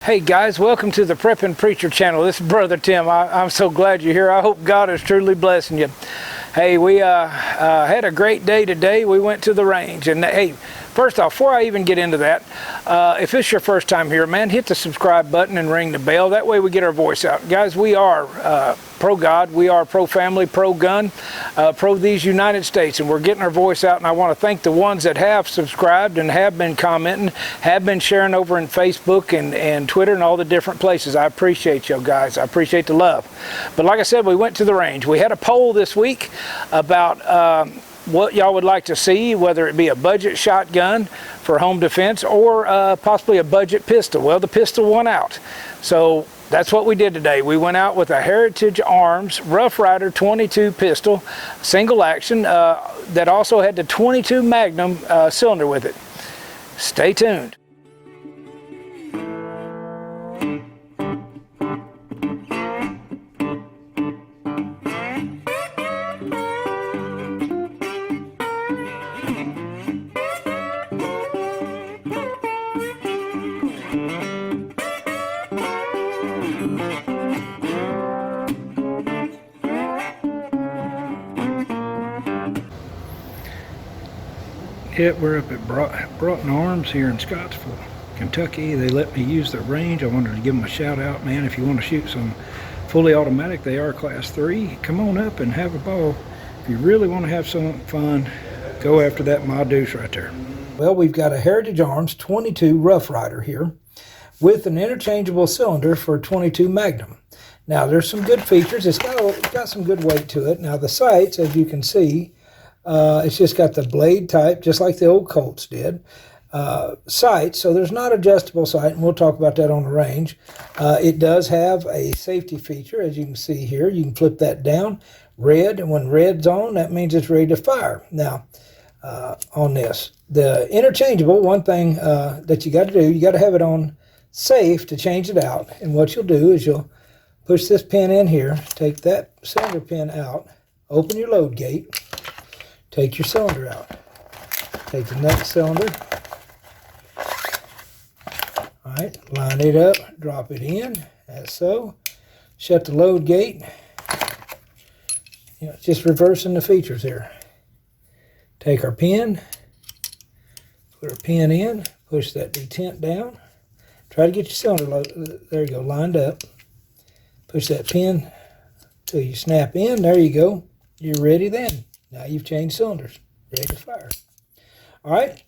Hey guys, welcome to the Preppin' Preacher channel. This is Brother Tim. I'm so glad you're here. I hope God is truly blessing you. Hey, we had a great day today. We went to the range. And hey, first off, before I even get into that, if it's your first time here, man, hit the subscribe button and ring the bell. That way we get our voice out. Guys, we are pro-God. We are pro-family, pro-gun, pro-these United States. And we're getting our voice out. And I want to thank the ones that have subscribed and have been commenting, have been sharing over in Facebook and Twitter and all the different places. I appreciate you guys. I appreciate the love. But like I said, we went to the range. We had a poll this week about what y'all would like to see, whether it be a budget shotgun for home defense or possibly a budget pistol. Well, the pistol won out. So that's what we did today. We went out with a Heritage Arms Rough Rider 22 pistol, single action, that also had the 22 Magnum cylinder with it. Stay tuned. Yep, we're up at Broughton Arms here in Scottsville, Kentucky. They let me use the range. I wanted to give them a shout out, man. If you want to shoot some fully automatic, they are class 3. Come on up and have a ball. If you really want to have some fun, go after that Ma Deuce right there. Well, we've got a Heritage Arms 22 Rough Rider here with an interchangeable cylinder for 22 Magnum. Now, there's some good features. It's got some good weight to it. Now, the sights, as you can see, it's just got the blade type, just like the old Colts did. Sights, so there's not adjustable sight, and we'll talk about that on the range. It does have a safety feature, as you can see here. You can flip that down, red, and when red's on, that means it's ready to fire. Now, on this, the interchangeable, one thing that you got to do, you got to have it on safe to change it out. And what you'll do is you'll push this pin in here, take that cylinder pin out, open your load gate, take your cylinder out. Take the next cylinder. All right, line it up, drop it in, as so. Shut the load gate. You know, just reversing the features here. Take our pin, put our pin in, push that detent down. Try to get your cylinder, there you go, lined up. Push that pin till you snap in, there you go. You're ready then. Now you've changed cylinders, ready to fire. All right,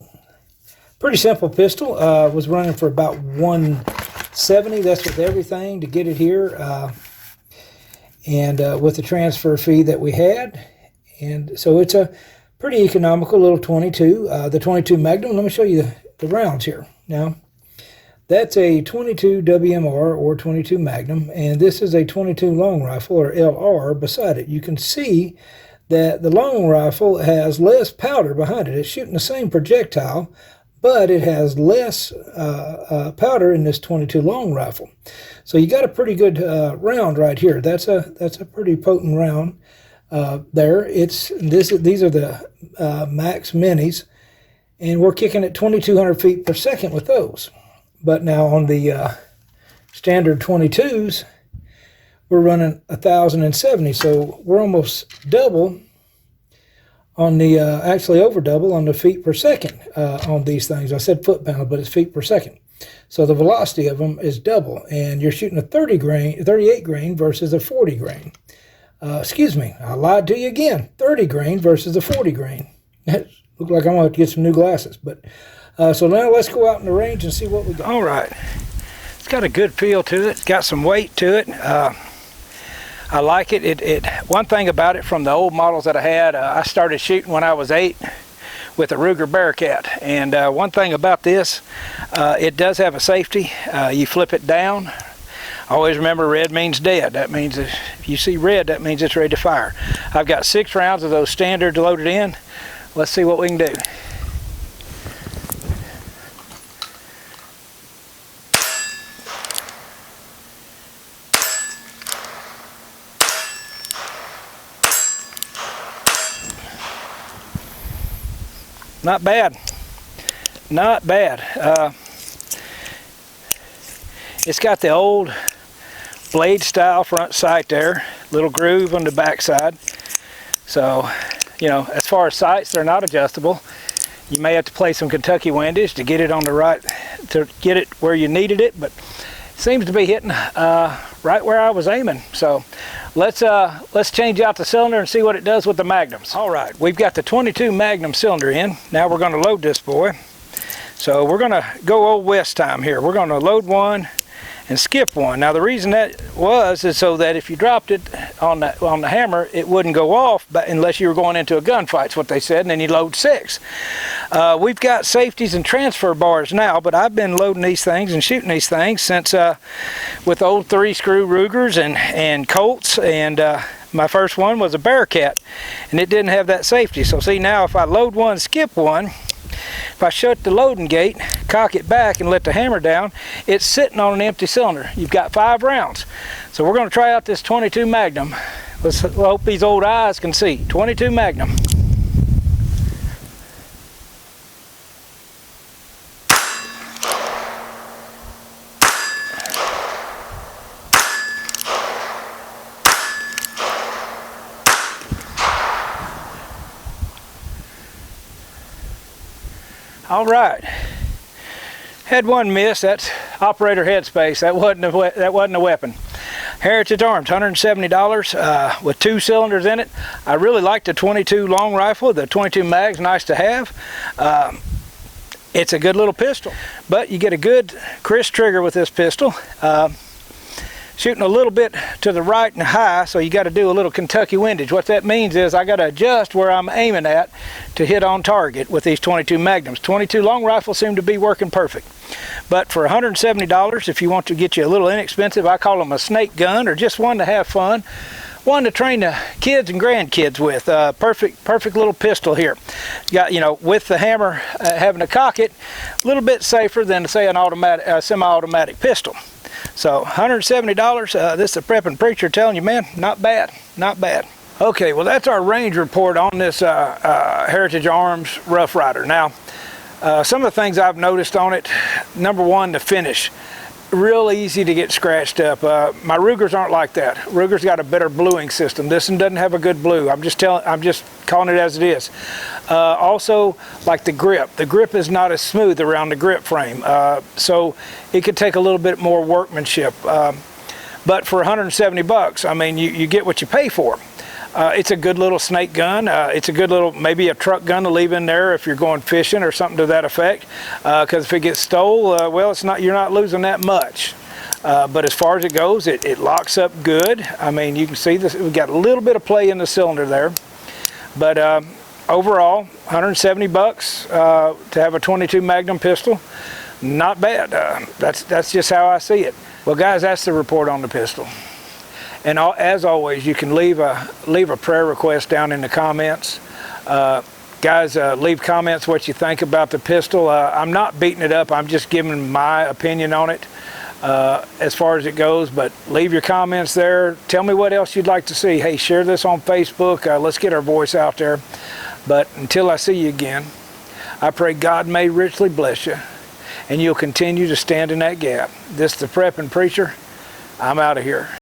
pretty simple pistol. Was running for about $170. That's with everything to get it here, and with the transfer fee that we had. And so it's a pretty economical little 22. The 22 Magnum. Let me show you the rounds here. Now, that's a 22 WMR or 22 Magnum, and this is a 22 long rifle or LR beside it. You can see that the long rifle has less powder behind it. It's shooting the same projectile, but it has less powder in this 22 long rifle. So you got a pretty good round right here. That's a pretty potent round there. These are the Max Minis, and we're kicking at 2,200 feet per second with those. But now on the standard 22s, we're running 1,070, so we're almost double on the, actually over double on the feet per second on these things. I said foot-pound, but it's feet per second. So the velocity of them is double, and you're shooting a 38 grain versus a 40 grain. Excuse me, I lied to you again. 30 grain versus a 40 grain. Look like I'm going to have to get some new glasses. But so now let's go out in the range and see what we got. All right. It's got a good feel to it. It's got some weight to it. I like it. One thing about it from the old models that I had, I started shooting when I was 8 with a Ruger Bearcat. And one thing about this, it does have a safety. You flip it down. Always remember, red means dead. That means if you see red, that means it's ready to fire. I've got 6 rounds of those standard loaded in. Let's see what we can do. Not bad. Not bad. It's got the old blade style front sight there, little groove on the back side. So, you know, as far as sights, they're not adjustable. You may have to play some Kentucky windage to get it on the right, to get it where you needed it, but it seems to be hitting right where I was aiming. So let's change out the cylinder and see what it does with the magnums. All right, we've got the 22 Magnum cylinder in. Now we're going to load this boy. So we're going to go old West time here. We're going to load one and skip one. Now the reason that is so that if you dropped it on the hammer, it wouldn't go off, but unless you were going into a gunfight, is what they said, and then you load 6. We've got safeties and transfer bars now, but I've been loading these things and shooting these things since with old 3-screw Rugers and Colts, and my first one was a Bearcat, and it didn't have that safety. So see, now if I load one, skip one, if I shut the loading gate, cock it back, and let the hammer down, it's sitting on an empty cylinder. You've got 5 rounds. So we're going to try out this 22 Magnum. Let's hope these old eyes can see. 22 Magnum. All right, had one miss. That's operator headspace. That wasn't a weapon. Heritage Arms, $170 with 2 cylinders in it. I really like the 22 long rifle. The 22 mag's nice to have. It's a good little pistol, but you get a good crisp trigger with this pistol. Shooting a little bit to the right and high, so you got to do a little Kentucky windage. What that means is I got to adjust where I'm aiming at to hit on target with these 22 Magnums. 22 long rifles seem to be working perfect. But for $170, if you want to get you a little inexpensive, I call them a snake gun, or just one to have fun, one to train the kids and grandkids with. Perfect little pistol here. Got, you know, with the hammer having to cock it, a little bit safer than say an automatic, semi-automatic pistol. So $170, this is a prepping preacher telling you, man, not bad, not bad. Okay, well that's our range report on this Heritage Arms Rough Rider. Now, some of the things I've noticed on it, number one, the finish. Real easy to get scratched up. My Rugers aren't like that. Ruger's got a better bluing system. This one doesn't have a good blue. I'm just calling it as it is. Also, like the grip. The grip is not as smooth around the grip frame, so it could take a little bit more workmanship. But for 170 bucks, I mean, you get what you pay for. It's a good little snake gun. It's a good little, maybe a truck gun to leave in there if you're going fishing or something to that effect. Because if it gets stole, well, you're not losing that much. But as far as it goes, it locks up good. I mean, you can see this. We've got a little bit of play in the cylinder there. But overall, 170 bucks to have a 22 Magnum pistol. Not bad. That's just how I see it. Well, guys, that's the report on the pistol. And as always, you can leave a prayer request down in the comments. Guys, leave comments what you think about the pistol. I'm not beating it up. I'm just giving my opinion on it as far as it goes. But leave your comments there. Tell me what else you'd like to see. Hey, share this on Facebook. Let's get our voice out there. But until I see you again, I pray God may richly bless you, and you'll continue to stand in that gap. This is the Prepping Preacher. I'm out of here.